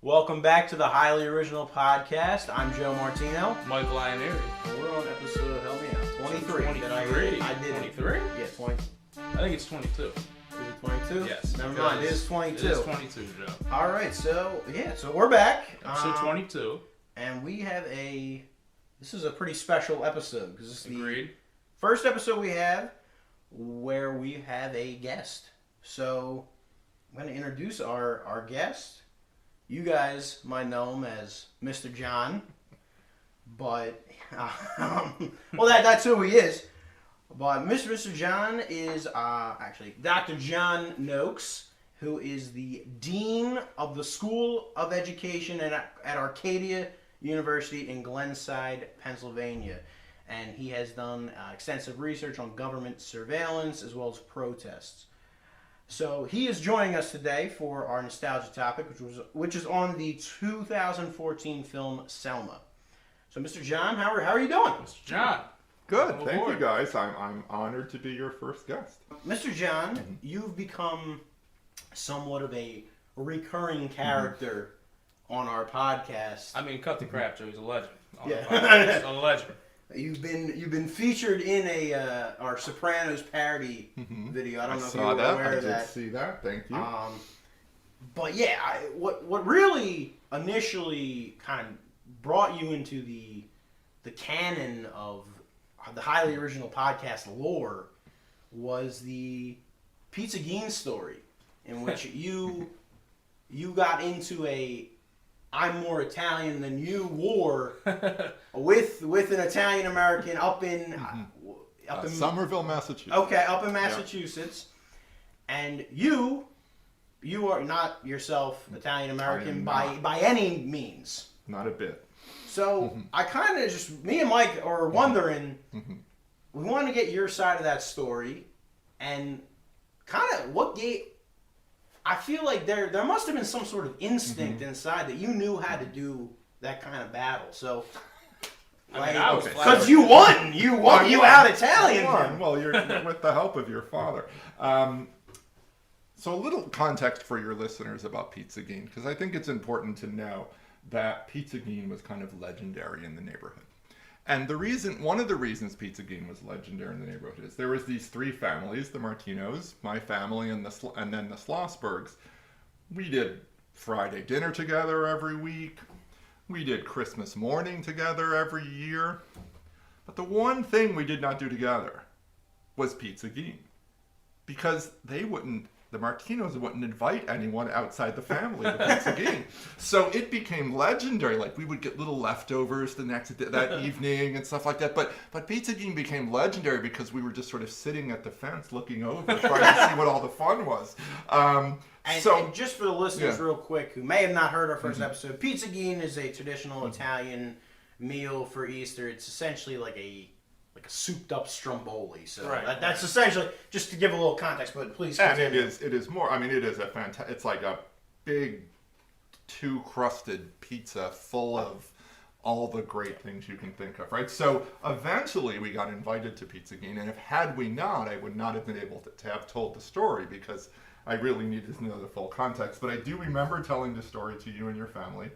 Welcome back to the Highly Original Podcast. I'm Joe Martino. Michael Ioneri. And we're on episode, help me out, 23. 23. I did 23? Yeah, 20. I think it's 22. Is it 22? Yes. Never mind, it is 22. It is 22, Joe. All right, so we're back. Episode 22. And we have this is a pretty special episode because this is Agreed. the first episode we have where we have a guest. So I'm going to introduce our guest. You guys might know him as Mr. John, but well, that's who he is. But Mr. John is actually Dr. John Noakes, who is the Dean of the School of Education at Arcadia University in Glenside, Pennsylvania. And he has done extensive research on government surveillance as well as protests. So he is joining us today for our nostalgia topic, which is on the 2014 film Selma. So, Mr. John, how are you doing? Mr. John. Good, thank you guys. I'm honored to be your first guest. Mr. John, you've become somewhat of a recurring character on our podcast. I mean, cut the crap, Joe. He's a legend. Yeah. A legend. You've been featured in our Sopranos parody video. I don't know if you were aware of that. I did see that. Thank you. But yeah, what really initially kind of brought you into the canon of the Highly Original Podcast lore was the Pizza Gene story, in which you got into a I'm more Italian than you war with an Italian American up in Somerville, Massachusetts. Okay, up in Massachusetts, and you are not yourself Italian American by any means. Not a bit. So I kind of me and Mike are wondering. We want to get your side of that story, and kind of what gave. I feel like there must have been some sort of instinct inside that you knew how to do that kind of battle. So, because you won, you out Italian. Well, you're with the help of your father. So a little context for your listeners about Pizza Gene, because I think it's important to know that Pizza Gene was kind of legendary in the neighborhood. And one of the reasons Pizza Gene was legendary in the neighborhood is there was these three families, the Martinos, my family, and then the Schlossbergs. We did Friday dinner together every week. We did Christmas morning together every year. But the one thing we did not do together was Pizza Gene. Because the Martinos wouldn't invite anyone outside the family to Pizza Gene. So it became legendary. Like, we would get little leftovers that evening and stuff like that. But Pizza Gene became legendary because we were just sort of sitting at the fence looking over, trying to see what all the fun was. And just for the listeners real quick who may have not heard our first episode, Pizza Gene is a traditional Italian meal for Easter. It's essentially like a souped up stromboli. So that's essentially, just to give a little context, but please continue. And it is more, I mean, it is it's like a big two-crusted pizza full of all the great things you can think of, right? So eventually we got invited to Pizza Gene, and had we not, I would not have been able to have told the story because I really needed to know the full context. But I do remember telling the story to you and your family.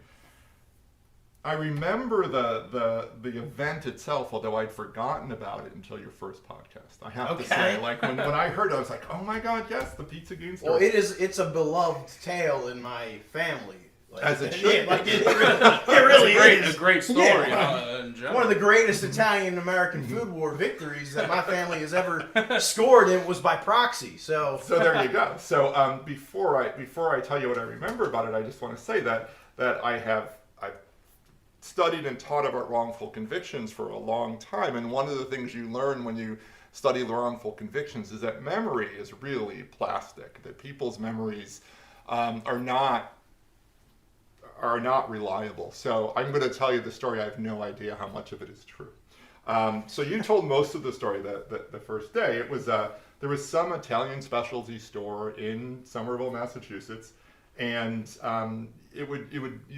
I remember the event itself, although I'd forgotten about it until your first podcast. I have to say, like when I heard it, I was like, "Oh my God, yes, the Pizza Gene story." Well, it's a beloved tale in my family. As it should. It really is a great story. One of the greatest Italian American food war victories that my family has ever scored in was by proxy. So there you go. So before I tell you what I remember about it, I just want to say that I've studied and taught about wrongful convictions for a long time, and one of the things you learn when you study the wrongful convictions is that memory is really plastic, that people's memories are not reliable. So I'm going to tell you the story. I have no idea how much of it is true. So you told most of the story the first day. It was there was some Italian specialty store in Somerville, Massachusetts, and you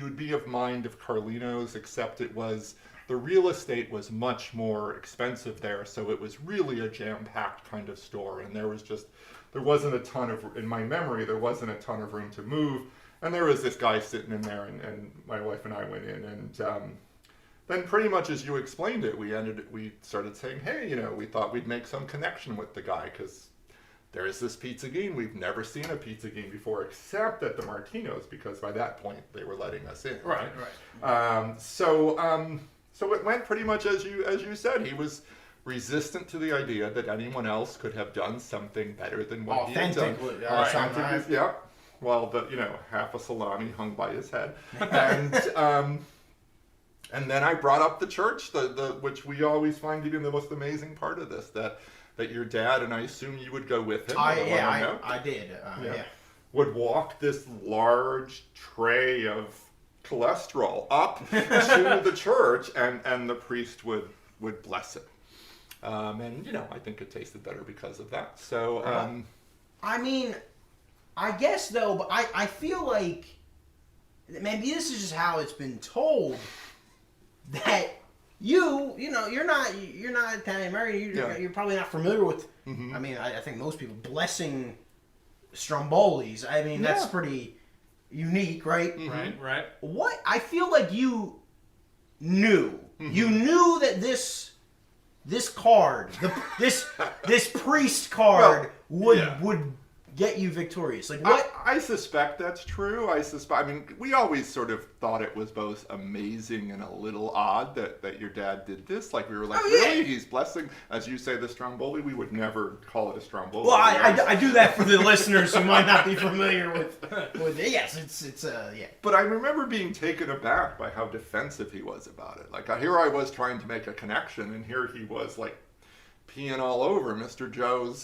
would be of mind of Carlino's, except the real estate was much more expensive there, so it was really a jam-packed kind of store, and there wasn't a ton of, in my memory, there wasn't a ton of room to move, And there was this guy sitting in there, and my wife and I went in, and then pretty much as you explained it, we started saying, hey, we thought we'd make some connection with the guy, because there is this Pizzagine. We've never seen a Pizzagine before, except at the Martino's, because by that point they were letting us in. Right. So it went pretty much as you said. He was resistant to the idea that anyone else could have done something better than what he had done. Authentic. Yeah. Well, half a salami hung by his head, and then I brought up the church, which we always find to be the most amazing part of this, that your dad, and I assume you would go with him. I did. Would walk this large tray of cholesterol up to the church, and the priest would bless it. And I think it tasted better because of that. So, I mean, I guess though, but I feel like maybe this is just how it's been told that you're not Italian American. You're probably not familiar with. Mm-hmm. I mean, I think most people blessing strombolis. I mean, that's pretty unique, right? Mm-hmm. Right. What I feel like you knew. Mm-hmm. You knew that this card, this priest card would get you victorious. Like what? I suspect that's true. I mean, we always sort of thought it was both amazing and a little odd that your dad did this. Like we were like, really? He's blessing, as you say, the stromboli. We would never call it a stromboli. Well, I do that for the listeners who might not be familiar with it. Yes, it's. But I remember being taken aback by how defensive he was about it. Like here I was trying to make a connection, and here he was like peeing all over Mr. Joe's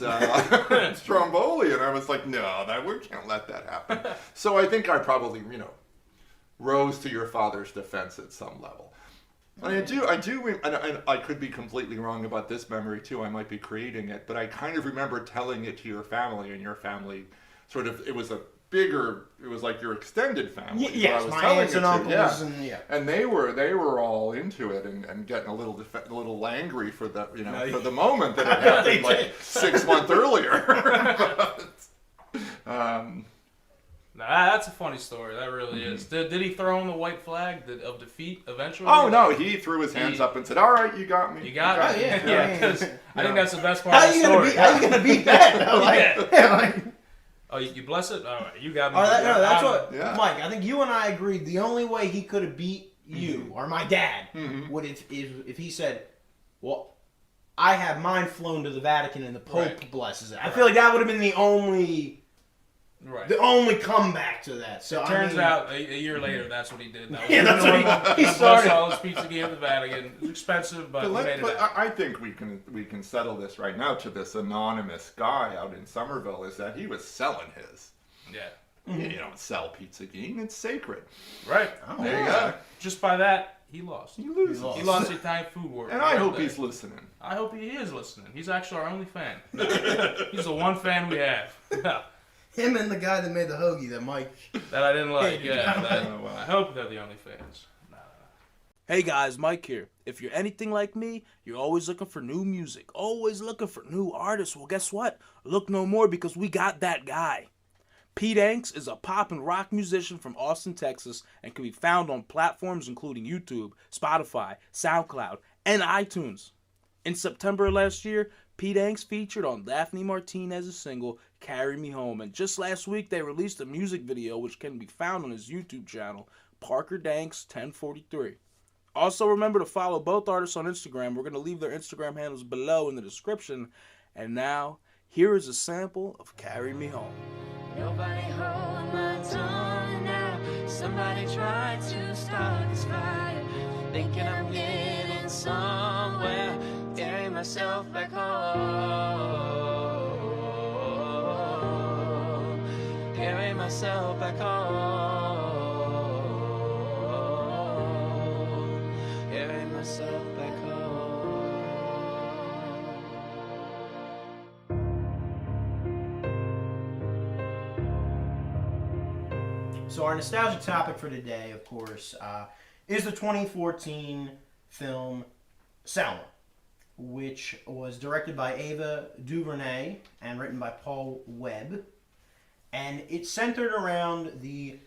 stromboli, and I was like, no, we can't let that happen. So I think I probably, rose to your father's defense at some level. And I could be completely wrong about this memory too. I might be creating it, but I kind of remember telling it to your family, and your family it was like your extended family. Yes, my aunts and uncles, and they were all into it and getting a little angry for the for the moment that it happened like 6 months earlier. That's a funny story. That really is. Did he throw in the white flag of defeat eventually? Oh no, he threw his hands up and said, "All right, you got me. You got me." Yeah, because I think that's the best part of the story. How you gonna beat that? Oh, you bless it? All right, you got me. That's what, Mike, I think you and I agreed the only way he could have beat you, or my dad, would if he said, well, I have mine flown to the Vatican and the Pope blesses it. I feel like that would have been the only comeback to that. So it turns out a year later, that's what he did. That's what he started. All his pizza game at the Vatican. It was expensive, but he made it out. I think we can settle this right now to this anonymous guy out in Somerville, is that he was selling his. Yeah. You don't sell Pizzagine, it's sacred. Right. Oh, there you go. Just by that, he lost. He loses. He lost the Italian food war. And I hope he's listening. I hope he is listening. He's actually our only fan. He's the one fan we have. Him and the guy that made the hoagie that Mike... That I didn't like, I hope they're the only fans. Hey guys, Mike here. If you're anything like me, you're always looking for new music, always looking for new artists. Well, guess what? Look no more, because we got that guy. Pete Hanks is a pop and rock musician from Austin, Texas, and can be found on platforms including YouTube, Spotify, SoundCloud, and iTunes. In September last year, Pete Hanks featured on Daphne Martinez's single, Carry Me Home, and just last week they released a music video which can be found on his YouTube channel, Parker Danks 1043. Also remember to follow both artists on Instagram. We're going to leave their Instagram handles below in the description. And now, here is a sample of Carry Me Home. Nobody hold my tongue now. Somebody tried to start this fire, thinking I'm getting somewhere. Carry myself back home. Carry myself back home. Carry myself back home. So our nostalgic topic for today, of course, is the 2014 film Selma, which was directed by Ava DuVernay and written by Paul Webb. And it's centered around the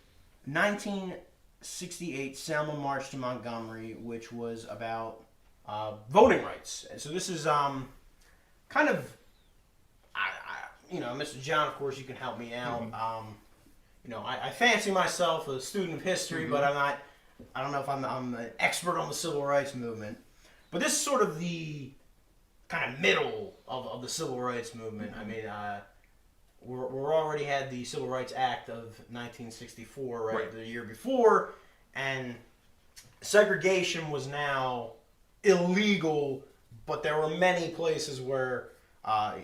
1968 Selma March to Montgomery, which was about voting rights. And so this is kind of, Mr. John, of course, you can help me out. I fancy myself a student of history, but I don't know if I'm an expert on the civil rights movement. But this is sort of the kind of middle of the civil rights movement. I mean, we're already had the Civil Rights Act of 1964, right? The year before, and segregation was now illegal, but there were many places where,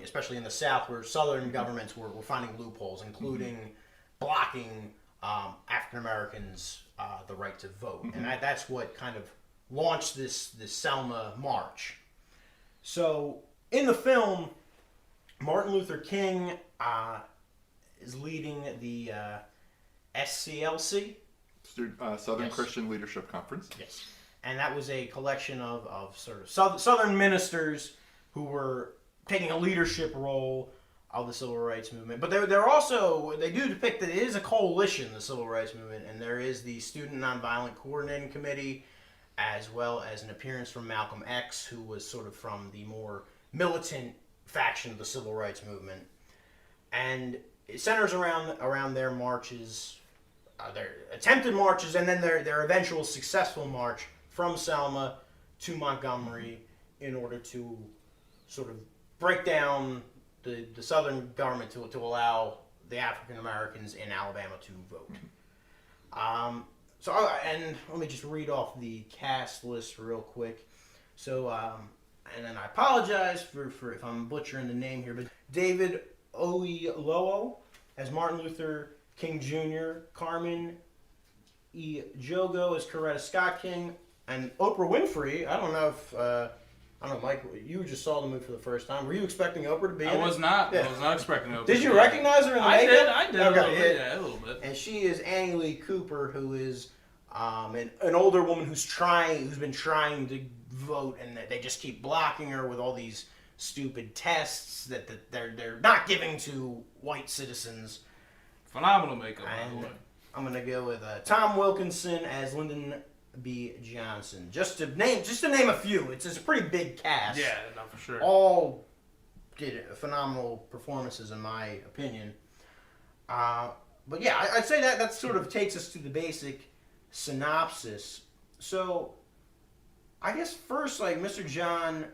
especially in the South, where Southern governments were finding loopholes, including blocking African Americans the right to vote, and that's what kind of launched this Selma March. So in the film, Martin Luther King is leading the SCLC, Southern Christian Leadership Conference. Yes, and that was a collection of sort of Southern ministers who were taking a leadership role of the civil rights movement. But they're also, they do depict that it is a coalition, the civil rights movement, and there is the Student Nonviolent Coordinating Committee, as well as an appearance from Malcolm X, who was sort of from the more militant faction of the civil rights movement. And it centers around their marches, their attempted marches, and then their eventual successful march from Selma to Montgomery in order to sort of break down the Southern government to allow the African Americans in Alabama to vote. And let me just read off the cast list real quick. So, and then I apologize for if I'm butchering the name here, but David Oyelowo as Martin Luther King Jr., Carmen Jogo as Coretta Scott King, and Oprah Winfrey. I don't know if I don't know, Mike, you just saw the movie for the first time. Were you expecting Oprah to be in it? I was not. Yeah. I was not expecting Oprah. Did you recognize her in the makeup? I did. Okay, a little bit. And she is Annie Lee Cooper, who is an older woman who's been trying to vote, and they just keep blocking her with all these stupid tests that they're not giving to white citizens. Phenomenal makeup, by the way. I'm gonna go with Tom Wilkinson as Lyndon B. Johnson. Just to name a few. It's a pretty big cast. Yeah, no, for sure. All did phenomenal performances, in my opinion. But yeah, I'd say that sort of takes us to the basic synopsis. So, I guess first, like, Mr. John,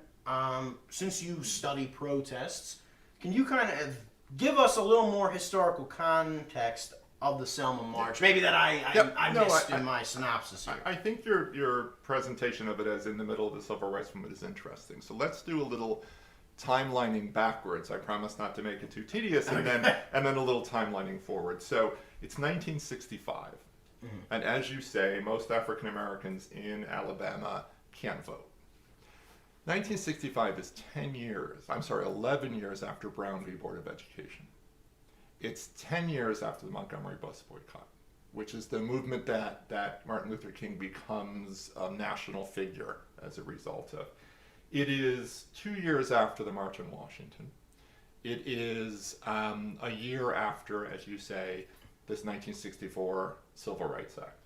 since you study protests, can you kind of give us a little more historical context of the Selma March? Maybe that I missed in my synopsis here. I think your presentation of it as in the middle of the civil rights movement is interesting. So let's do a little timelining backwards. I promise not to make it too tedious, and then a little timelining forward. So it's 1965. And as you say, most African Americans in Alabama can't vote. 1965 is 11 years after Brown v. Board of Education. It's 10 years after the Montgomery bus boycott, which is the movement that Martin Luther King becomes a national figure as a result of. It is 2 years after the March on Washington. It is a year after, as you say, this 1964 Civil Rights Act.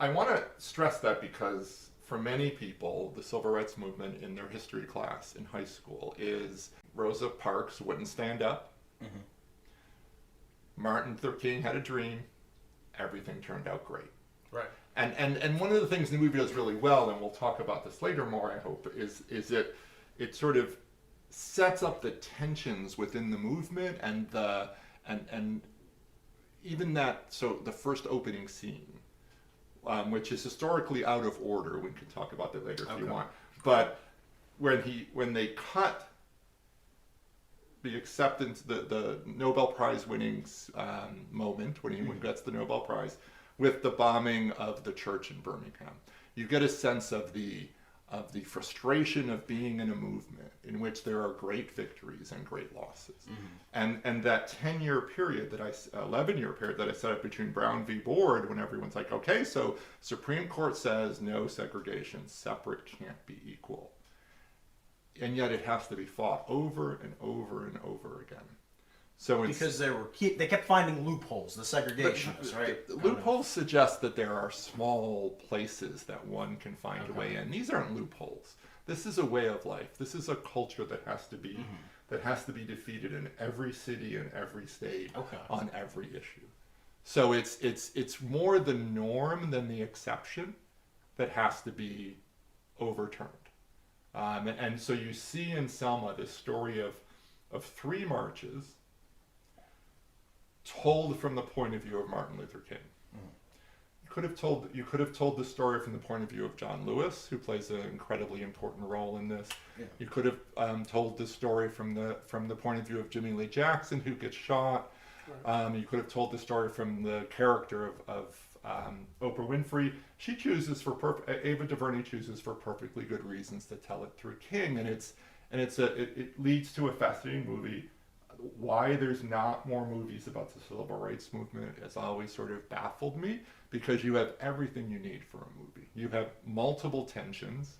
I want to stress that because for many people, the Civil Rights Movement in their history class in high school is Rosa Parks wouldn't stand up. Martin Luther King had a dream. Everything turned out great. Right. And one of the things the movie does really well, and we'll talk about this later more, I hope, is it sort of sets up the tensions within the movement and even that. So the first opening scene, which is historically out of order. We can talk about that later if you want. But when they cut the acceptance, the Nobel Prize winning moment when he gets the Nobel Prize, with the bombing of the church in Birmingham, you get a sense of the frustration of being in a movement in which there are great victories and great losses, and that 11-year period that I set up between Brown v. Board, when everyone's like, okay, so Supreme Court says no segregation, separate can't be equal. And yet it has to be fought over and over and over again. So it's, because they kept finding loopholes, the segregationists, right? Loopholes suggest that there are small places that one can find a way in. These aren't loopholes. This is a way of life. This is a culture that has to be defeated in every city and every state on every issue. So it's more the norm than the exception that has to be overturned. And so you see in Selma this story of 3 marches told from the point of view of Martin Luther King. You could have told the story from the point of view of John Lewis, who plays an incredibly important role in this. Yeah. You could have told the story from the point of view of Jimmy Lee Jackson, who gets shot. Right. You could have told the story from the character of Oprah Winfrey. Ava DuVernay chooses for perfectly good reasons to tell it through King, and it leads to a fascinating movie. Why there's not more movies about the civil rights movement has always sort of baffled me, because you have everything you need for a movie. You have multiple tensions,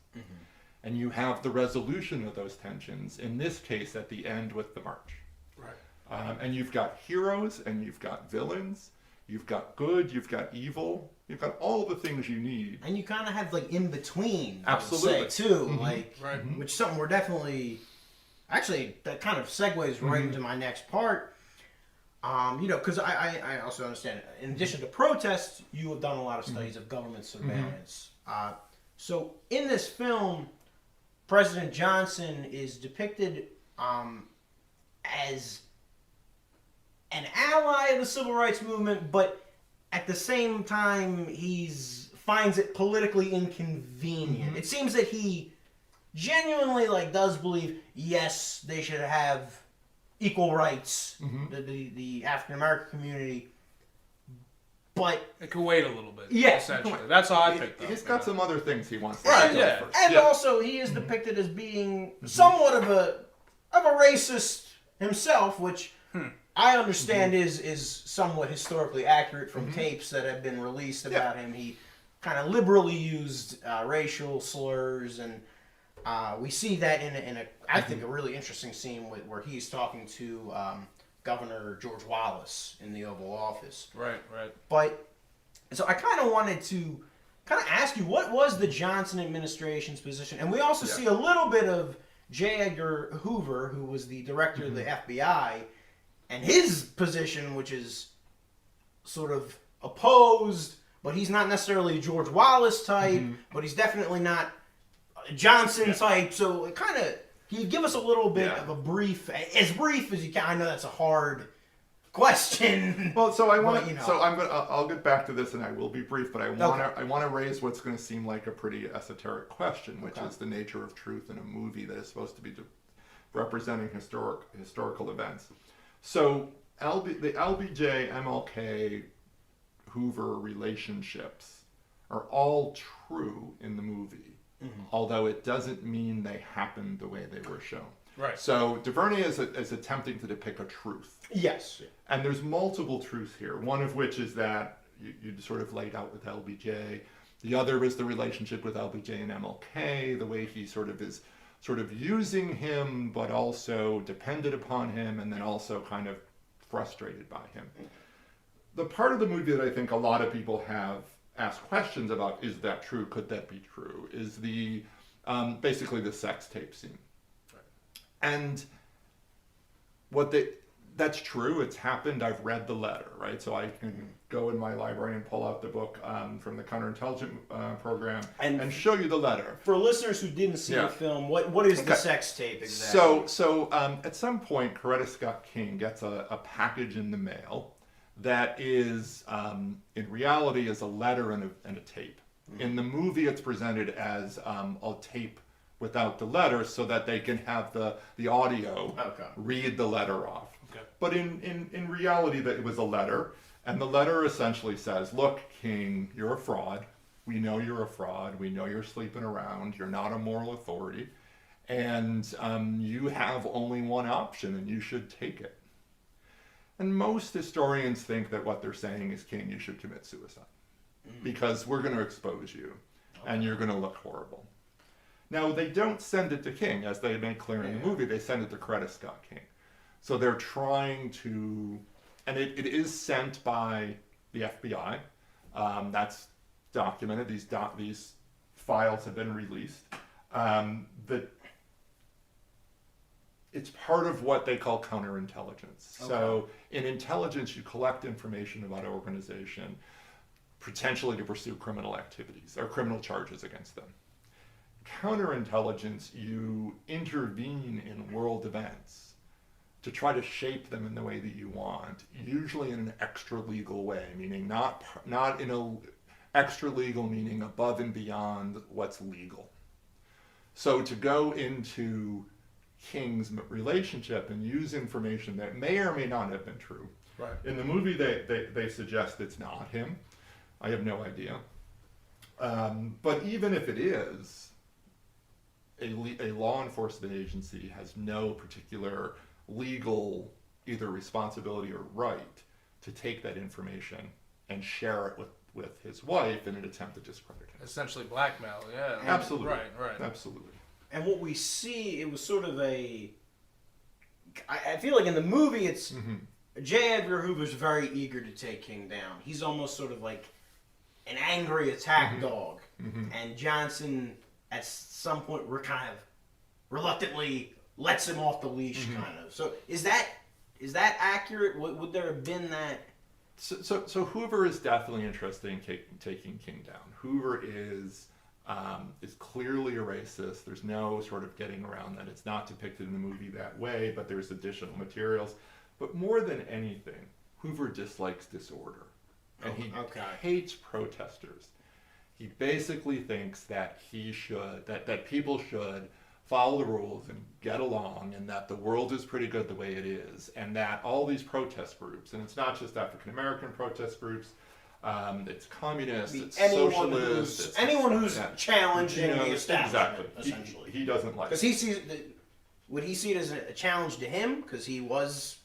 and you have the resolution of those tensions, in this case at the end with the march. Right. And you've got heroes, and you've got villains, you've got good, you've got evil, you've got all the things you need. And you kind of have like in between, absolutely, too, which is something we're definitely... Actually, that kind of segues right into my next part. Because I also understand, in addition to protests, you have done a lot of studies of government surveillance. So in this film, President Johnson is depicted as an ally of the civil rights movement, but at the same time, finds it politically inconvenient. It seems that he genuinely does believe, yes, they should have equal rights, the African American community, but it could wait a little bit. Yeah, essentially, that's how I picked up. He's got some other things he wants to do first. And also, he is depicted as being somewhat of a racist himself, which I understand is somewhat historically accurate from tapes that have been released about him. He kind of liberally used racial slurs, and we see that in I think a really interesting scene where he's talking to Governor George Wallace in the Oval Office. Right. But so I kind of wanted to ask you, what was the Johnson administration's position? And we also see a little bit of J. Edgar Hoover, who was the director of the FBI, and his position, which is sort of opposed, but he's not necessarily a George Wallace type, but he's definitely not Johnson type. So it kind of, can you give us a little bit of a brief as you can? I know that's a hard question. Well, so I'll get back to this, and I will be brief, but I want to raise what's going to seem like a pretty esoteric question, which is the nature of truth in a movie that is supposed to be representing historical events. So the LBJ, MLK, Hoover relationships are all true in the movie. Although it doesn't mean they happened the way they were shown. Right. So DuVernay is attempting to depict a truth. Yes. And there's multiple truths here. One of which is that you sort of laid out with LBJ. The other is the relationship with LBJ and MLK, the way he sort of using him, but also dependent upon him, and then also kind of frustrated by him. The part of the movie that I think a lot of people have ask questions about, is that true? Could that be true? Is the basically the sex tape scene. Right. And that's true. It's happened. I've read the letter, right? So I can go in my library and pull out the book from the counterintelligence program and show you the letter. For listeners who didn't see the film, what is the sex tape exactly? So at some point, Coretta Scott King gets a package in the mail that is, in reality, is a letter and a tape. In the movie, it's presented as a tape without the letter, so that they can have the audio read the letter off. Okay. But in reality, that it was a letter, and the letter essentially says, "Look, King, you're a fraud. We know you're a fraud. We know you're sleeping around. You're not a moral authority, and you have only one option, and you should take it." And most historians think that what they're saying is, King, you should commit suicide. Because we're going to expose you, and you're going to look horrible. Now, they don't send it to King, as they make clear in the movie. They send it to Coretta Scott King. So they're trying to, and it is sent by the FBI. That's documented. These files have been released. That it's part of what they call counterintelligence. Okay. So in intelligence, you collect information about an organization, potentially to pursue criminal activities or criminal charges against them. Counterintelligence, you intervene in world events to try to shape them in the way that you want, usually in an extra legal way, meaning not in a extra legal meaning above and beyond what's legal. So to go into King's relationship and use information that may or may not have been true. Right. In the movie, they suggest it's not him. I have no idea. But even if it is, a law enforcement agency has no particular legal either responsibility or right to take that information and share it with his wife in an attempt to discredit him. Essentially blackmail, yeah. Absolutely. Right. Absolutely. And what we see, it was sort of I feel like in the movie, it's J. Edgar Hoover's very eager to take King down. He's almost sort of like an angry attack dog. And Johnson, at some point, kind of reluctantly lets him off the leash, kind of. So is that accurate? Would there have been that? So Hoover is definitely interested in taking King down. Hoover is clearly a racist. There's no sort of getting around that. It's not depicted in the movie that way, but there's additional materials. But more than anything, Hoover dislikes disorder. And he hates protesters. He basically thinks that that people should follow the rules and get along, and that the world is pretty good the way it is, and that all these protest groups, and it's not just African American protest groups, it's communists, it's socialists, anyone who's challenging the establishment, exactly. essentially. He doesn't like. Because he sees, would he see it as a challenge to him because he was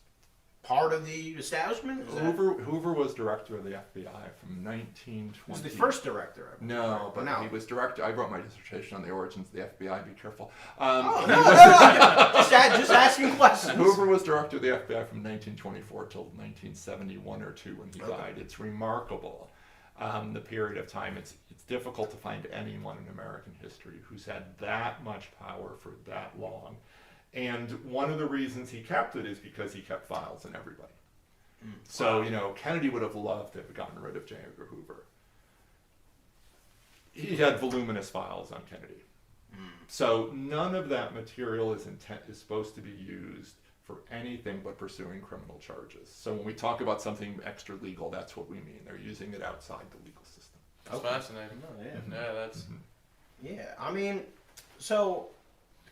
part of the establishment? Hoover was director of the FBI from 1920. He was the first director. No, but he was director. I wrote my dissertation on the origins of the FBI. Be careful. Just asking questions. Hoover was director of the FBI from 1924 till 1971 or 2 when he died. It's remarkable, the period of time. It's difficult to find anyone in American history who's had that much power for that long. And one of the reasons he kept it is because he kept files on everybody. So, Kennedy would have loved to have gotten rid of J. Edgar Hoover. He had voluminous files on Kennedy. So none of that material is supposed to be used for anything but pursuing criminal charges. So when we talk about something extra legal, that's what we mean. They're using it outside the legal system. That's fascinating. Oh, yeah. Yeah, that's... Yeah, I mean, so...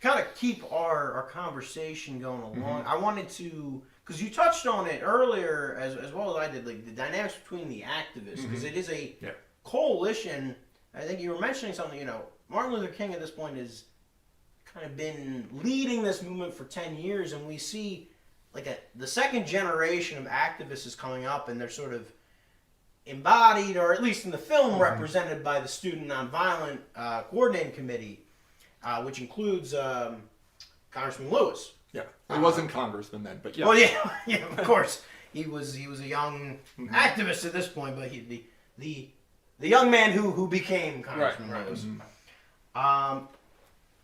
kind of keep our conversation going along, I wanted to, because you touched on it earlier as well as I did, like the dynamics between the activists, because it is a coalition. I think you were mentioning something, Martin Luther King at this point has kind of been leading this movement for 10 years, and we see like the second generation of activists is coming up, and they're sort of embodied, or at least in the film, represented by the Student Nonviolent Coordinating Committee. Which includes Congressman Lewis. Yeah, he wasn't congressman then, but yeah. Well, yeah, of course. He was a young activist at this point, but the young man who became Congressman Lewis.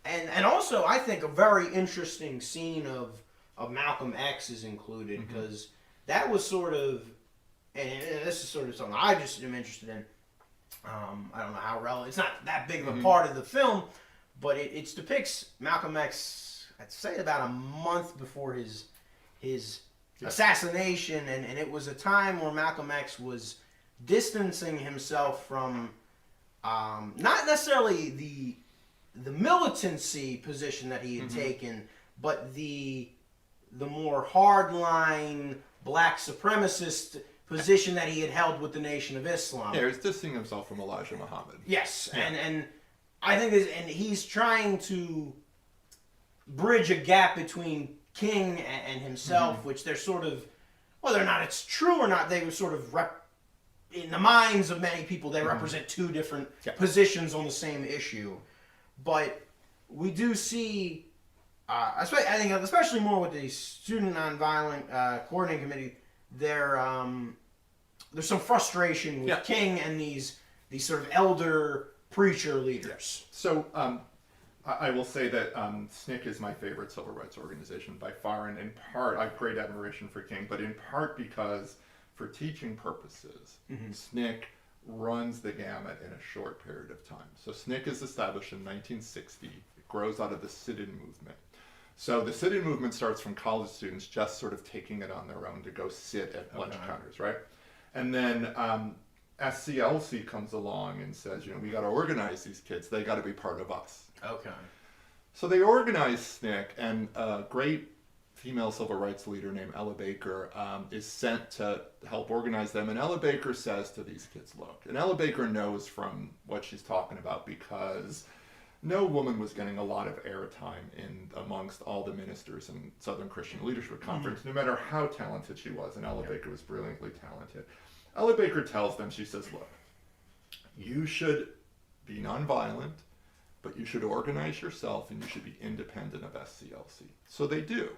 And also, I think a very interesting scene of Malcolm X is included, because that was sort of, and this is sort of something I just am interested in. I don't know how relevant. It's not that big of a part of the film. But it depicts Malcolm X, I'd say about a month before his assassination, and it was a time where Malcolm X was distancing himself from not necessarily the militancy position that he had taken, but the more hardline black supremacist position that he had held with the Nation of Islam. Yeah, he was distancing himself from Elijah Muhammad. Yes, and I think and he's trying to bridge a gap between King and himself, which they're sort of, whether or not it's true or not, they were sort of, in the minds of many people, they represent two different positions on the same issue. But we do see I think especially more with the Student Nonviolent Coordinating Committee, there's some frustration with King and these sort of elder preacher leaders. Yeah. So I will say that SNCC is my favorite civil rights organization by far, and in part I have great admiration for King, but in part because for teaching purposes, SNCC runs the gamut in a short period of time. So SNCC is established in 1960. It grows out of the sit-in movement. So the sit-in movement starts from college students just sort of taking it on their own to go sit at lunch counters, right? And then SCLC comes along and says, we got to organize these kids. They got to be part of us. Okay. So they organize SNCC, and a great female civil rights leader named Ella Baker is sent to help organize them. And Ella Baker says to these kids, look, and Ella Baker knows from what she's talking about because no woman was getting a lot of airtime amongst all the ministers in Southern Christian Leadership Conference, no matter how talented she was. And Ella Baker was brilliantly talented. Ella Baker tells them, she says, look, you should be nonviolent, but you should organize yourself and you should be independent of SCLC. So they do.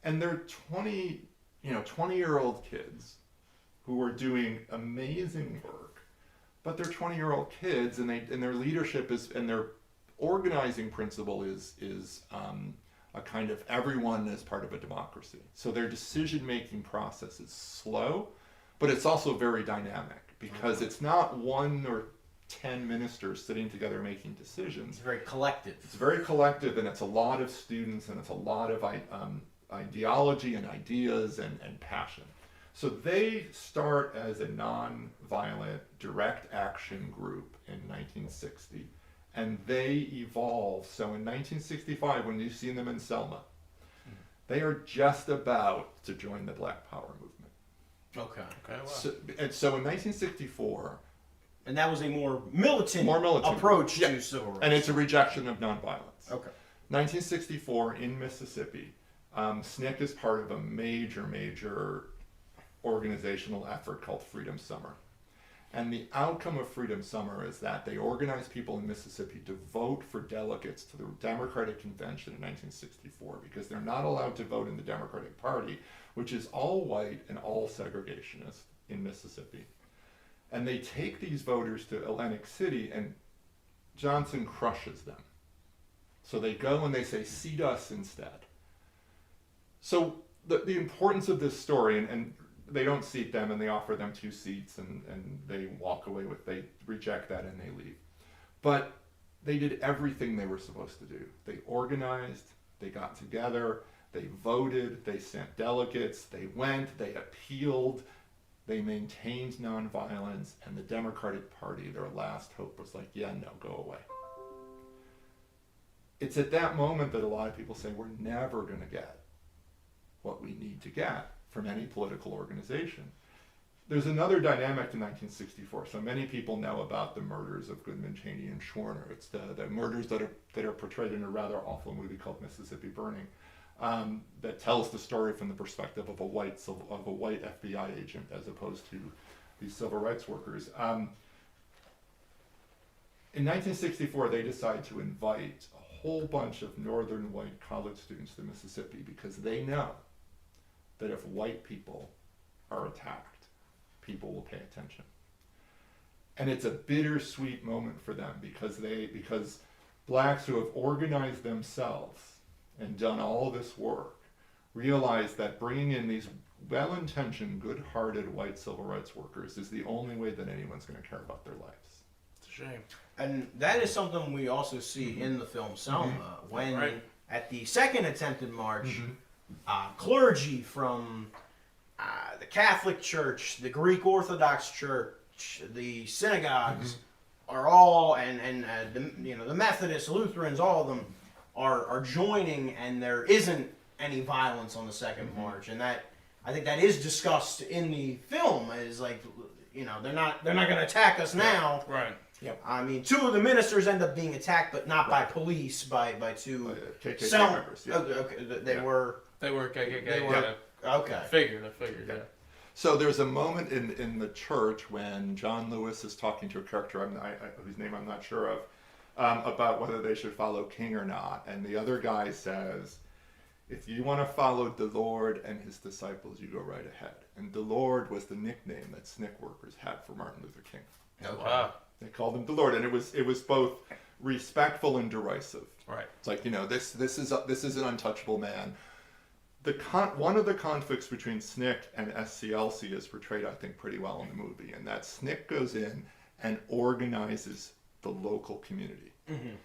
And they're 20-year-old kids who are doing amazing work, but they're 20-year-old kids, and their leadership and their organizing principle is a kind of everyone as part of a democracy. So their decision-making process is slow, but it's also very dynamic because it's not 1 or 10 ministers sitting together making decisions. It's very collective. It's very collective, and it's a lot of students, and it's a lot of ideology and ideas and passion. So they start as a non-violent direct action group in 1960, and they evolve. So in 1965, when you've seen them in Selma, they are just about to join the Black Power movement. Okay. Wow. So in 1964... And that was a more militant approach to civil rights. And it's a rejection of nonviolence. Okay. 1964 in Mississippi, SNCC is part of a major organizational effort called Freedom Summer. And the outcome of Freedom Summer is that they organize people in Mississippi to vote for delegates to the Democratic Convention in 1964 because they're not allowed to vote in the Democratic Party, which is all white and all segregationist in Mississippi. And they take these voters to Atlantic City, and Johnson crushes them. So they go and they say, seat us instead. So the importance of this story, and they don't seat them, and they offer them 2 seats, and they walk away they reject that and they leave. But they did everything they were supposed to do. They organized, they got together, they voted, they sent delegates, they went, they appealed, they maintained nonviolence, and the Democratic Party, their last hope was like, yeah, no, go away. It's at that moment that a lot of people say we're never going to get what we need to get from any political organization. There's another dynamic in 1964. So many people know about the murders of Goodman, Cheney, and Schwerner. It's the murders that are portrayed in a rather awful movie called Mississippi Burning. That tells the story from the perspective of a white FBI agent as opposed to these civil rights workers. In 1964, they decide to invite a whole bunch of northern white college students to Mississippi because they know that if white people are attacked, people will pay attention. And it's a bittersweet moment for them because blacks who have organized themselves and done all this work realize that bringing in these well-intentioned, good-hearted white civil rights workers is the only way that anyone's going to care about their lives. It's a shame. And that is something we also see in the film Selma, when at the second attempted march, clergy from the Catholic Church, the Greek Orthodox Church, the synagogues are all, and the Methodists, Lutherans, all of them are joining, and there isn't any violence on the second march, and that I think that is discussed in the film. Is like, they're not going to attack us now. Right. Yep. I mean, 2 of the ministers end up being attacked, but not by police, by 2 KKK members. Yeah. Okay, they were KKK. They were okay. I figured. Yeah. So there's a moment in the church when John Lewis is talking to a character whose name I'm not sure of, about whether they should follow King or not. And the other guy says, if you want to follow the Lord and his disciples, you go right ahead. And the Lord was the nickname that SNCC workers had for Martin Luther King. Okay. Wow. They called him the Lord, and it was both respectful and derisive. Right. It's like, this is an untouchable man. One of the conflicts between SNCC and SCLC is portrayed, I think, pretty well in the movie, and that SNCC goes in and organizes the local community. Mm-hmm.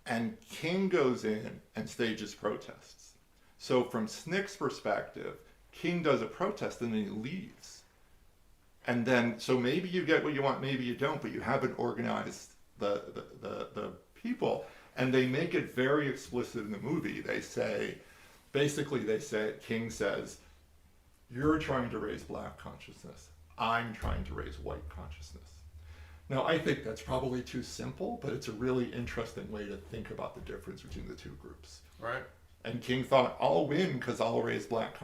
And King goes in and stages protests. So from SNCC's perspective, King does a protest and then he leaves. And then, so maybe you get what you want, maybe you don't, but you haven't organized the people. And they make it very explicit in the movie. King says, you're trying to raise black consciousness. I'm trying to raise white consciousness. Now, I think that's probably too simple, but it's a really interesting way to think about the difference between the two groups. Right. And King thought, I'll win because I'll raise white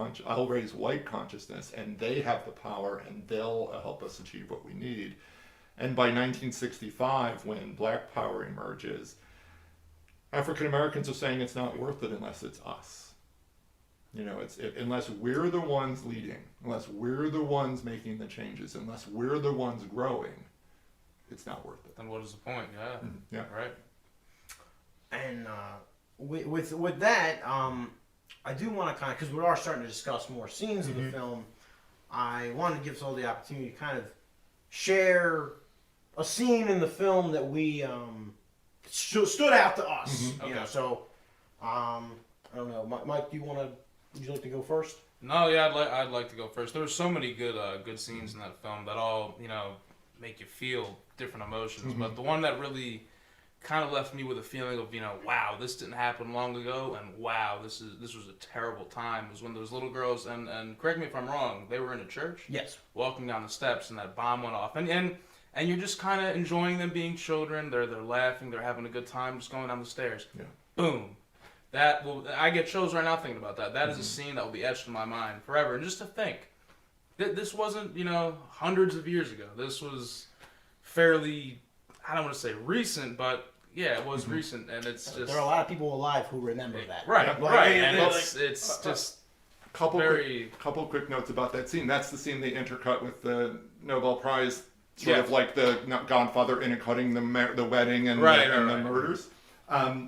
consciousness, and they have the power, and they'll help us achieve what we need. And by 1965, when Black Power emerges, African Americans are saying it's not worth it unless it's us. Unless we're the ones leading, unless we're the ones making the changes, unless we're the ones growing, it's not worth it. Then what is the point? Yeah. Mm-hmm. Yeah. Right. And with that, I do want to kind of, because we are starting to discuss more scenes of the film, I wanted to give us all the opportunity to kind of share a scene in the film that we stood out to us. Mm-hmm. You know, so I don't know, Mike, would you like to go first? No, yeah, I'd like to go first. There were so many good scenes in that film that all make you feel different emotions. Mm-hmm. But the one that really kind of left me with a feeling of wow, this didn't happen long ago, and wow, this was a terrible time. Was when those little girls and correct me if I'm wrong, they were in a church. Yes. Walking down the steps, and that bomb went off, and you're just kind of enjoying them being children. They're laughing, they're having a good time, just going down the stairs. Yeah. Boom. I get chills right now thinking about that. That is a scene that will be etched in my mind forever. And just to think, this wasn't, hundreds of years ago. This was fairly, I don't want to say recent, but yeah, it was recent. And it's just... There are a lot of people alive who remember that. Right, yeah. right. And it's just couple quick notes about that scene. That's the scene they intercut with the Nobel Prize, sort of like the Godfather intercutting the wedding and the murders.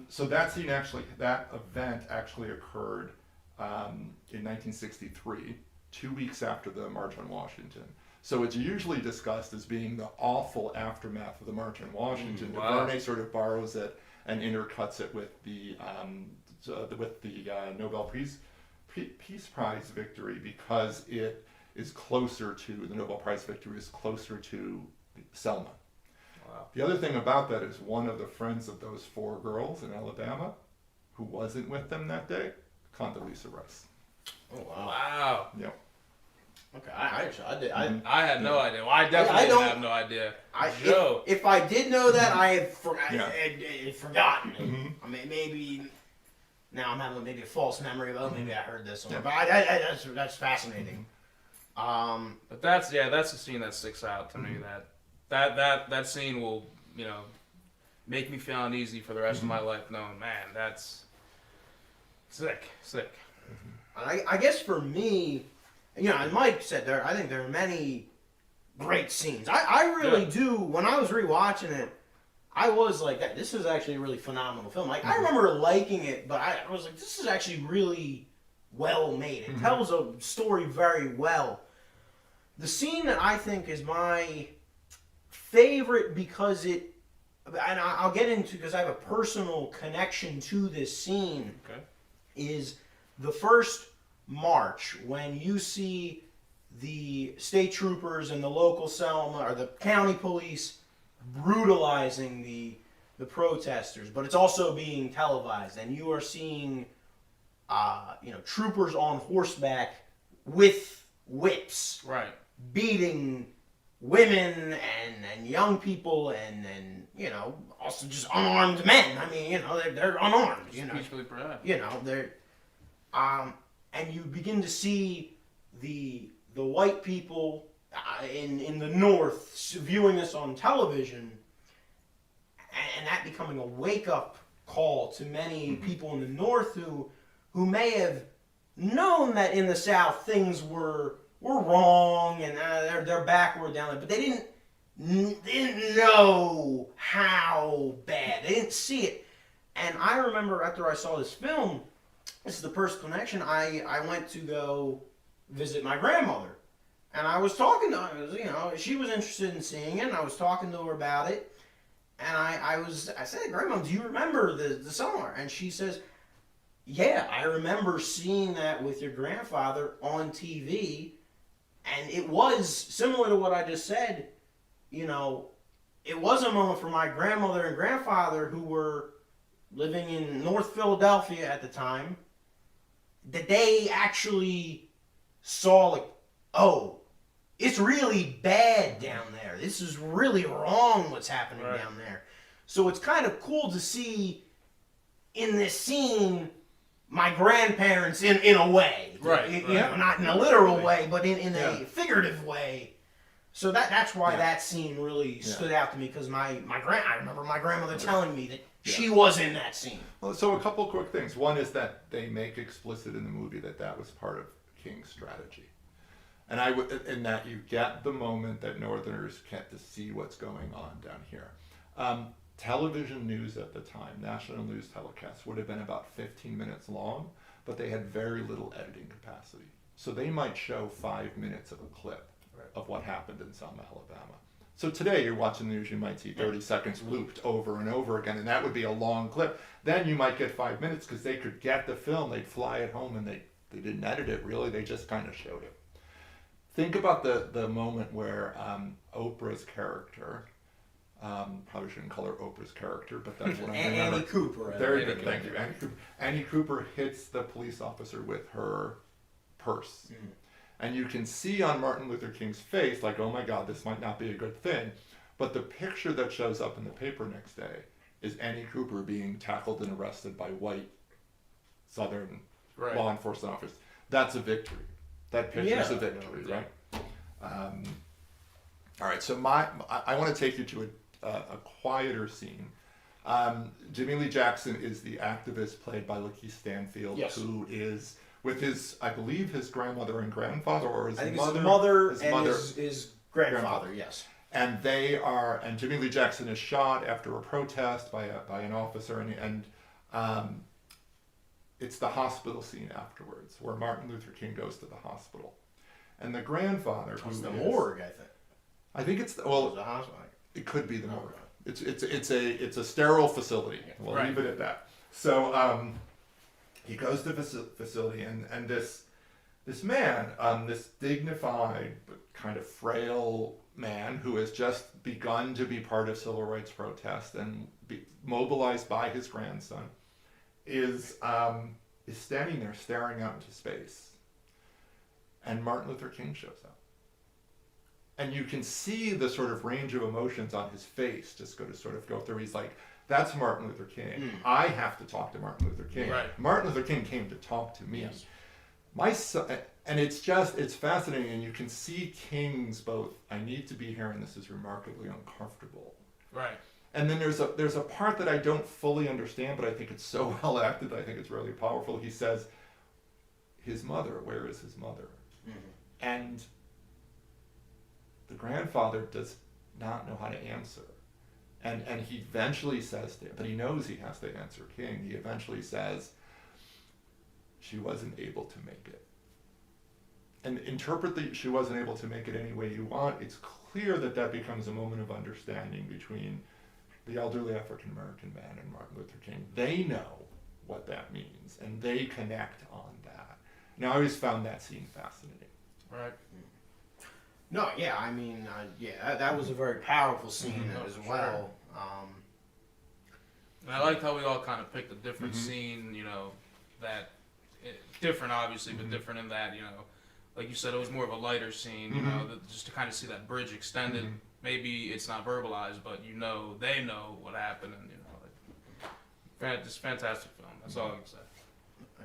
So that event actually occurred in 1963, 2 weeks after the March on Washington. So it's usually discussed as being the awful aftermath of the March on Washington. Wow. DuVernay sort of borrows it and intercuts it with the Nobel Peace Prize victory, because it is closer to the Nobel Prize victory is closer to Selma. Wow. The other thing about that is one of the friends of those 4 girls in Alabama, who wasn't with them that day, Condoleezza Rice. Oh wow! Wow. Yep. Okay, I had no idea. Well, I definitely have no idea. Joe. If I did know that, I had forgotten it. Mm-hmm. I mean, maybe now I'm having maybe a false memory of maybe I heard this somewhere. Yeah. But that's fascinating. But that's the scene that sticks out to me. That scene will make me feel uneasy for the rest of my life. Knowing, man, that's sick. I guess for me, as Mike said, I think there are many great scenes. I really do. When I was rewatching it, I was like, this is actually a really phenomenal film. Like, I remember liking it, but I was like, this is actually really well made. It tells a story very well. The scene that I think is my favorite because and I'll get into because I have a personal connection to this scene, is the first march when you see the state troopers and the local Selma or the county police brutalizing the protesters, but it's also being televised, and you are seeing troopers on horseback with whips, right, beating women and young people and also just unarmed men. I mean, they're unarmed. Peacefully protect. They're and you begin to see the white people in the North viewing this on television, and that becoming a wake-up call to many people in the North who may have known that in the South things were wrong and they're backward down there, but they didn't know how bad. They didn't see it. And I remember after I saw this film, this is the first connection, I went to go visit my grandmother. And I was talking to her, she was interested in seeing it, and I was talking to her about it. And I said, Grandma, do you remember the Selma? And she says, yeah, I remember seeing that with your grandfather on TV. And it was similar to what I just said. It was a moment for my grandmother and grandfather who were living in North Philadelphia at the time, that they actually saw, like, oh, it's really bad down there. This is really wrong what's happening down there. So it's kind of cool to see in this scene my grandparents in a way. Right. Not in a literal way, but in a figurative way. So that's why that scene really stood out to me, because I remember my grandmother telling me that she was in that scene. Well, so a couple quick things. One is that they make explicit in the movie that was part of King's strategy. And in that you get the moment that Northerners get to see what's going on down here. Television news at the time, national news telecasts, would have been about 15 minutes long, but they had very little editing capacity. So they might show 5 minutes of a clip of what happened in Selma, Alabama. So today you're watching the news, you might see 30 seconds looped over and over again, and that would be a long clip. Then you might get 5 minutes because they could get the film, they'd fly it home, and they didn't edit it really, they just kind of showed it. Think about the moment where Oprah's character, probably shouldn't call her Oprah's character, but that's what I remember. Annie Cooper. Very good, thank you. Annie Cooper. Annie Cooper hits the police officer with her purse. Mm. And you can see on Martin Luther King's face, like, oh my God, this might not be a good thing. But the picture that shows up in the paper next day is Annie Cooper being tackled and arrested by white Southern law enforcement officers. That's a victory. That picture's a victory, right? All right, so I want to take you to a quieter scene. Jimmy Lee Jackson is the activist played by Lakeith Stanfield, who is with I believe his grandmother and grandfather, or his mother, his grandfather, yes. And and Jimmy Lee Jackson is shot after a protest by an officer, and it's the hospital scene afterwards, where Martin Luther King goes to the hospital. And the grandfather, who's the morgue, I think. I think it's the hospital. It could be the morgue. It's a sterile facility. We'll leave it at that. So he goes to the facility, and this man, this dignified but kind of frail man who has just begun to be part of civil rights protest and be mobilized by his grandson, is standing there staring out into space. And Martin Luther King shows up. And you can see the sort of range of emotions on his face just go through. He's like, that's Martin Luther King. Mm. I have to talk to Martin Luther King. Right. Martin Luther King came to talk to me. Yes. My son, and it's fascinating, and you can see King's both, I need to be here and this is remarkably uncomfortable. Right. And then there's a part that I don't fully understand, but I think it's so well acted, I think it's really powerful. He says, his mother, where is his mother? Mm-hmm. And the grandfather does not know how to answer. And he eventually says, but he knows he has to answer King. He eventually says, she wasn't able to make it. And interpret she wasn't able to make it any way you want. It's clear that becomes a moment of understanding between the elderly African-American man and Martin Luther King. They know what that means, and they connect on that. And I always found that scene fascinating. Right. No, yeah, I mean, that was a very powerful scene as well. And I liked how we all kind of picked a different scene, different obviously, but different in that, like you said, it was more of a lighter scene, just to kind of see that bridge extended. Mm-hmm. Maybe it's not verbalized, but they know what happened, and just fantastic film. That's all I can say.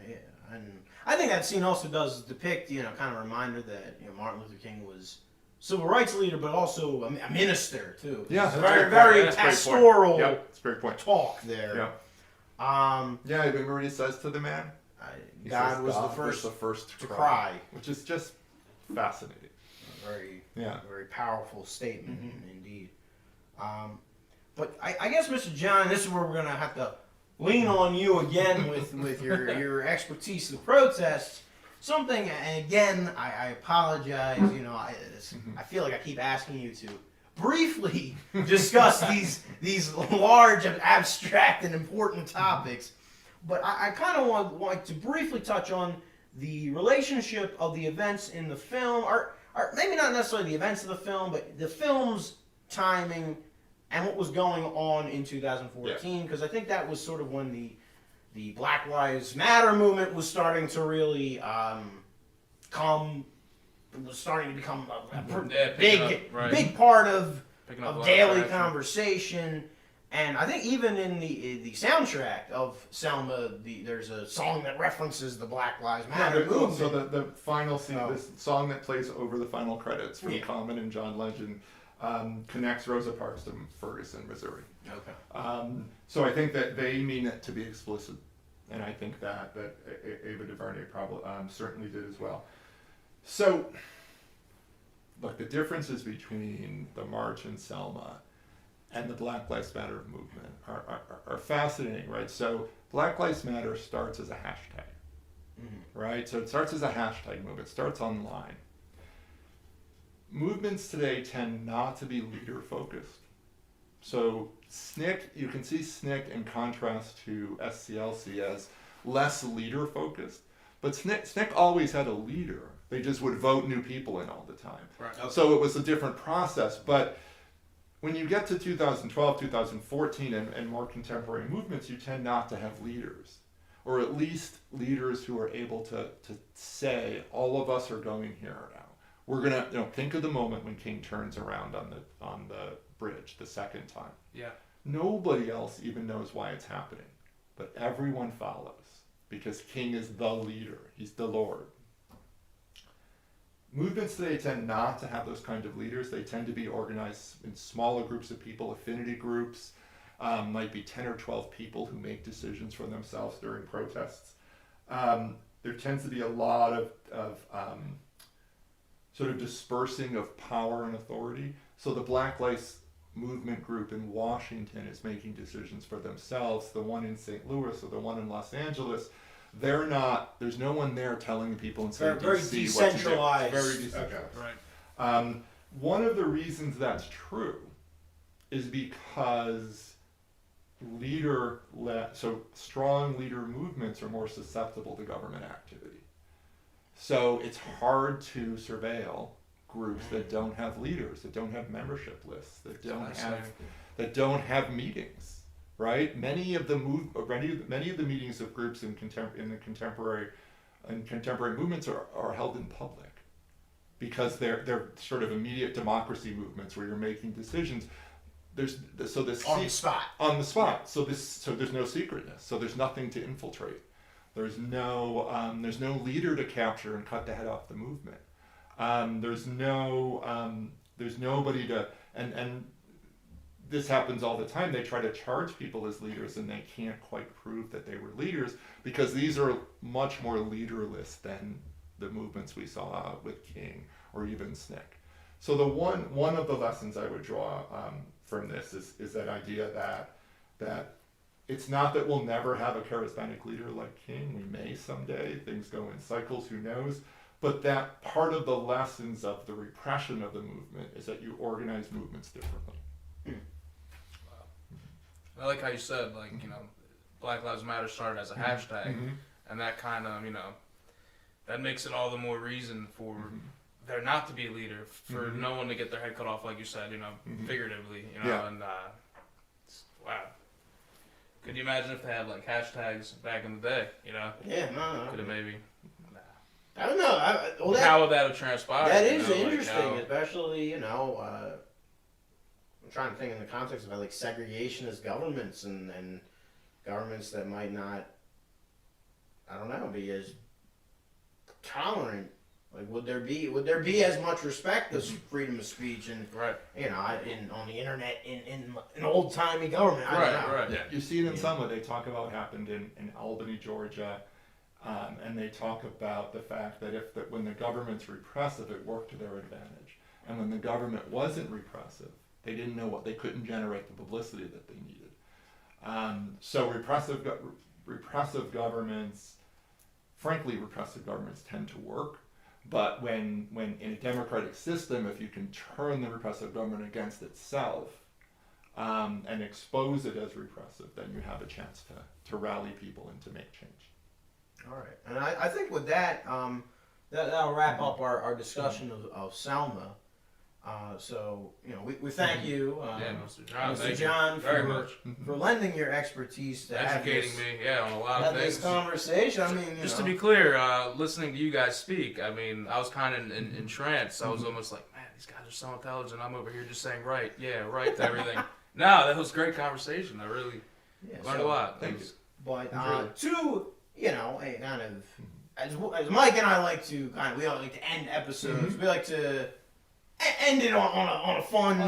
Yeah, and I think that scene also does depict, kind of a reminder that Martin Luther King was civil rights leader, but also a minister too. Yeah, it's a that's very a great point. pastoral Yep, that's a great point. talk there. Yep. Yeah, you remember what he says to the man? God was the first to cry, which is just fascinating. Very powerful statement indeed. But I guess, Mr. John, this is where we're gonna have to lean on you again with your expertise in the protests. Something, and again, I apologize. You know, I feel like I keep asking you to briefly discuss these large, abstract, and important topics. But I kind of want to briefly touch on the relationship of the events in the film, or maybe not necessarily the events of the film, but the film's timing and what was going on in 2014. Because I think that was sort of when the Black Lives Matter movement was starting to really become a big part of daily conversation. And I think even in the soundtrack of Selma, there's a song that references the Black Lives Matter movement. So the final scene, this song that plays over the final credits from Common and John Legend, connects Rosa Parks to Ferguson, Missouri. Okay. So I think that they mean it to be explicit, and I think that Ava DuVernay probably certainly did as well. So, look, the differences between the march in Selma and the Black Lives Matter movement are fascinating, right? So Black Lives Matter starts as a hashtag, right? So it starts as a hashtag movement. It starts online. Movements today tend not to be leader-focused. So SNCC, you can see SNCC in contrast to SCLC as less leader-focused. But SNCC always had a leader. They just would vote new people in all the time. Right. Okay. So it was a different process. But when you get to 2012, 2014, and more contemporary movements, you tend not to have leaders. Or at least leaders who are able to say, all of us are going here now. We're going to think of the moment when King turns around on the bridge the second time. Yeah. Nobody else even knows why it's happening. But everyone follows because King is the leader. He's the Lord. Movements today tend not to have those kind of leaders. They tend to be organized in smaller groups of people, affinity groups, might be 10 or 12 people who make decisions for themselves during protests. There tends to be a lot of sort of dispersing of power and authority. So the Black Lives Movement group in Washington is making decisions for themselves. The one in St. Louis or the one in Los Angeles, they're not, there's no one there telling people in St. Very DC decentralized. Very decentralized. Okay. Right. One of the reasons that's true is because strong leader movements are more susceptible to government activity. So it's hard to surveil groups that don't have leaders, that don't have membership lists, that don't have meetings. Right? Many of the meetings of groups in contemporary movements are held in public because they're sort of immediate democracy movements where you're making decisions. On the spot. Yeah. So there's no secretness. So there's nothing to infiltrate. There's no leader to capture and cut the head off the movement. There's nobody to and this happens all the time. They try to charge people as leaders and they can't quite prove that they were leaders because these are much more leaderless than the movements we saw with King or even SNCC. So the one of the lessons I would draw from this is that idea that it's not that we'll never have a charismatic leader like King. We may someday. Things go in cycles. Who knows? But that part of the lessons of the repression of the movement is that you organize movements differently. I like how you said, Black Lives Matter started as a hashtag, and that kind of, that makes it all the more reason for there not to be a leader, for no one to get their head cut off, like you said, figuratively, and wow. Could you imagine if they had, hashtags back in the day, Yeah, no. Could have maybe... I don't know. How would that have transpired? That is interesting, especially, I'm trying to think in the context of segregationist governments and governments that might not, I don't know, be as tolerant Like, would there be as much respect as freedom of speech and right, on the internet in an old timey government? I don't know. Right. Yeah, you see it in Selma. They talk about what happened in Albany, Georgia, and they talk about the fact that when the government's repressive, it worked to their advantage, and when the government wasn't repressive, they didn't know they couldn't generate the publicity that they needed. So repressive governments, frankly, repressive governments tend to work. But when in a democratic system, if you can turn the repressive government against itself and expose it as repressive, then you have a chance to rally people and to make change. All right. And I think with that, that'll wrap up our discussion of Selma. So, we thank you, Mr. John, for lending your expertise to educating me, on a lot of things. This conversation. I mean, just to be clear, listening to you guys speak, I mean, I was kind of entranced. I was almost like, man, these guys are so intelligent. I'm over here just saying right to everything. No, that was a great conversation. I really learned a lot. Thank you. But a kind of as Mike and I like to we all like to end episodes. We like to end it on a fun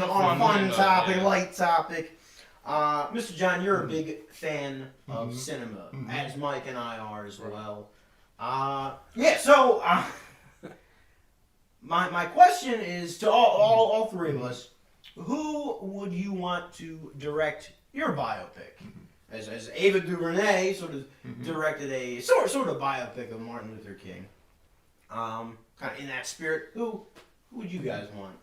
topic, light topic. Mr. John, you're a big fan of cinema, as Mike and I are as well. So my question is to all three of us: who would you want to direct your biopic? As Ava DuVernay sort of directed a sort of biopic of Martin Luther King. Kind of in that spirit, who would you guys want?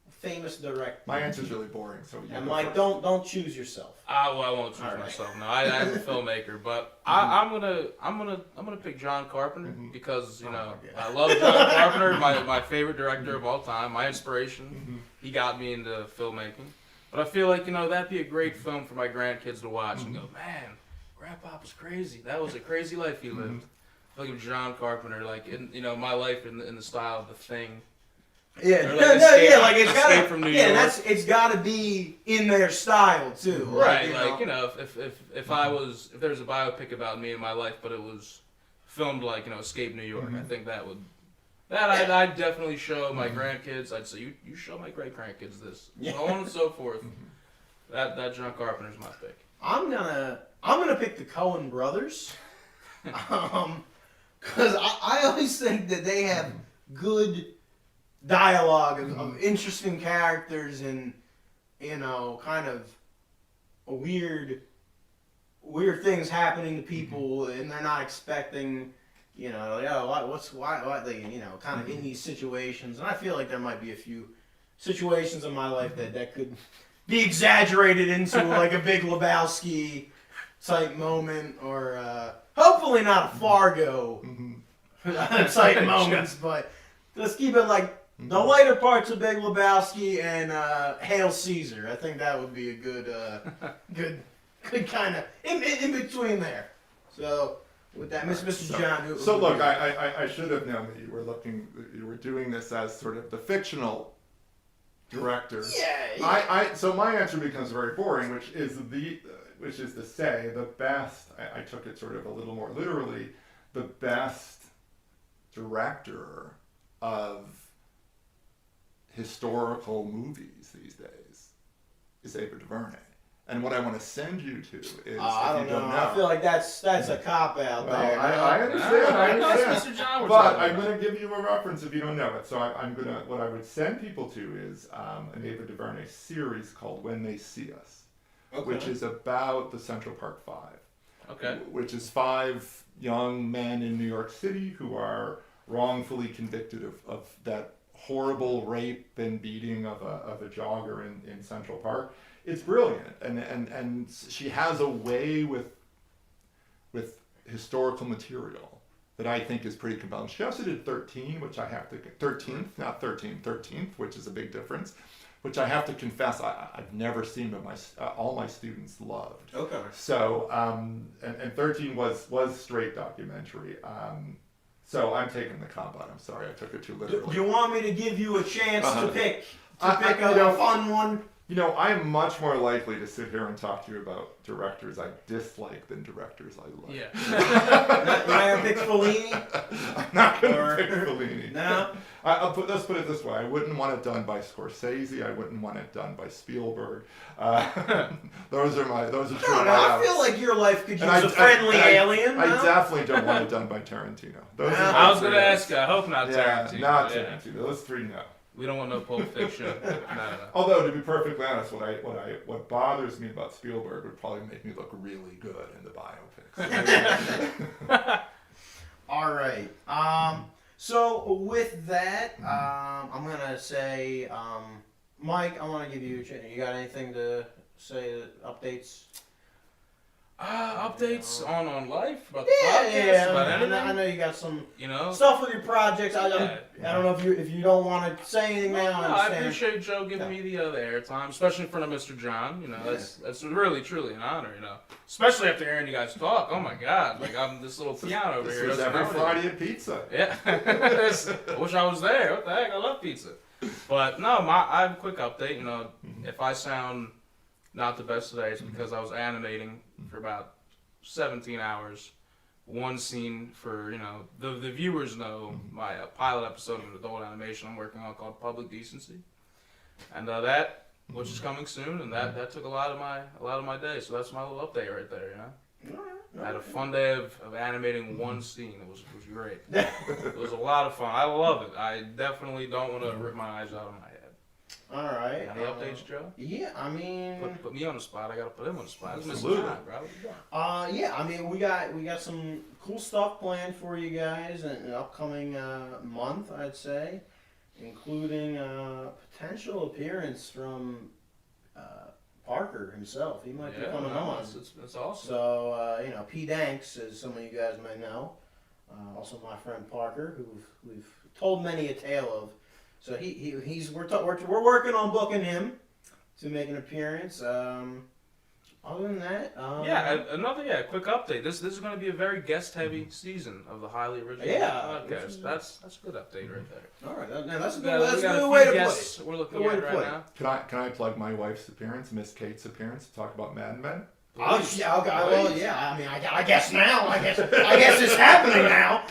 A famous director. My answer's really boring, so you and Mike, don't choose yourself. I won't choose myself. No, I'm a filmmaker, but I'm gonna pick John Carpenter because I love John Carpenter, my favorite director of all time, my inspiration. He got me into filmmaking, but I feel like that'd be a great film for my grandkids to watch and go, man, Grandpa was crazy. That was a crazy life he lived. Look at John Carpenter, like my life in the style of The Thing. Yeah, Escape from New York. It's got to be in their style too, right? If there was a biopic about me and my life, but it was filmed like Escape New York, I think I'd definitely show my grandkids. I'd say you show my great grandkids this, so on and so forth. That John Carpenter's my pick. I'm gonna pick the Coen brothers, because I always think that they have good dialogue of interesting characters and kind of weird things happening to people and they're not expecting why they kind of in these situations. And I feel like there might be a few situations in my life that could be exaggerated into like a Big Lebowski type moment or hopefully not a Fargo type moments, but let's keep it like the lighter parts of Big Lebowski and Hail Caesar. I think that would be a good kind of in between there. So with that, Mr. John. So look, I should have known that you were doing this as sort of the fictional director. Yeah. So my answer becomes very boring, which is to say the best. I took it sort of a little more literally. The best director of historical movies these days is Ava DuVernay. And what I want to send you to is, if you don't know. I feel like that's a cop-out there. I understand. Mr. John, but I'm going to give you a reference if you don't know it. So what I would send people to is an Ava DuVernay series called When They See Us, which is about the Central Park Five. Okay. Which is 5 young men in New York City who are wrongfully convicted of that horrible rape and beating of a jogger in Central Park. It's brilliant, and she has a way with historical material that I think is pretty compelling. She also did 13th, which is a big difference, which I have to confess I've never seen, but all my students loved. Okay. So and 13 was straight documentary. So I'm taking the comp on. I'm sorry, I took it too literally. Do you want me to give you a chance to pick a fun one? You know, I'm much more likely to sit here and talk to you about directors I dislike than directors I like. Yeah. You're not gonna pick Fellini? I'm not going to pick Fellini. No? Let's put it this way. I wouldn't want it done by Scorsese. I wouldn't want it done by Spielberg. Those are true. I feel like your life could use a friendly alien. I definitely don't want it done by Tarantino. I was going to ask you. I hope not Tarantino. Yeah, not Tarantino. Those three, no. We don't want no Pulp Fiction. No. Although, to be perfectly honest, what bothers me about Spielberg would probably make me look really good in the biopics. All right. So with that, I'm gonna say, Mike, I want to give you. You got anything to say? Updates. Updates on life about the Yeah, podcast, about anything? I know you got some You stuff with your projects. I don't know if you don't want to say anything now. I appreciate Joe giving me the airtime, especially in front of Mr. John. You know, that's really truly an honor. You know, especially after hearing you guys talk. Oh my God, like I'm this little piano over here. This was every Friday at pizza. Yeah, I wish I was there. What the heck? I love pizza. But no, I have a quick update. You know, if I sound not the best today, it's because I was animating for about 17 hours. One scene for, you know, the viewers know my pilot episode of an adult animation I'm working on called Public Decency. And that, which is coming soon, and that took a lot of my day. So that's my little update right there, you know? I had a fun day of animating one scene. It was great. It was a lot of fun. I love it. I definitely don't want to rip my eyes out of my head. All right. Any updates, Joe? Yeah, I mean, put me on the spot. I gotta put him on the spot. Absolutely. Yeah, I mean, we got some cool stuff planned for you guys in an upcoming month, I'd say, including a potential appearance from Parker himself. He might be coming on. That's awesome. So you know, P. Danks, as some of you guys may know, also my friend Parker, who we've told many a tale of. So we're working on booking him to make an appearance. Other than that, another quick update. This is going to be a very guest heavy season of the Highly Original podcast. That's a good update right there. All right, that's a good way to put it. We're looking at right now. Can I plug my wife's appearance, Miss Kate's appearance, to talk about Mad Men? Oh yeah, okay. Well, yeah. I mean, I guess now. I guess it's happening now.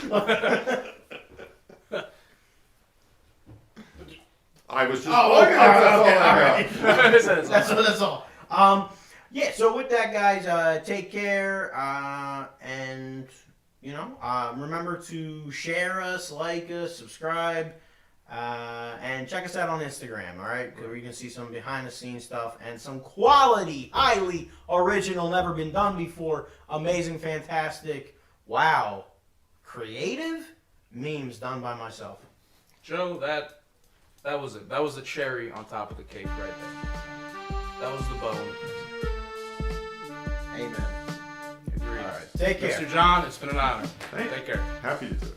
I was just. Okay. That's all. Yeah. So with that, guys, take care, and you know, remember to share us, like us, subscribe, and check us out on Instagram. All right, where you can see some behind-the-scenes stuff and some quality, highly original, never been done before, amazing, fantastic, wow, creative memes done by myself. Joe, that was it. That was the cherry on top of the cake right there. That was the bone. Amen. Agreed. All right. Take care. Mr. John, it's been an honor. Take care. Happy to do it.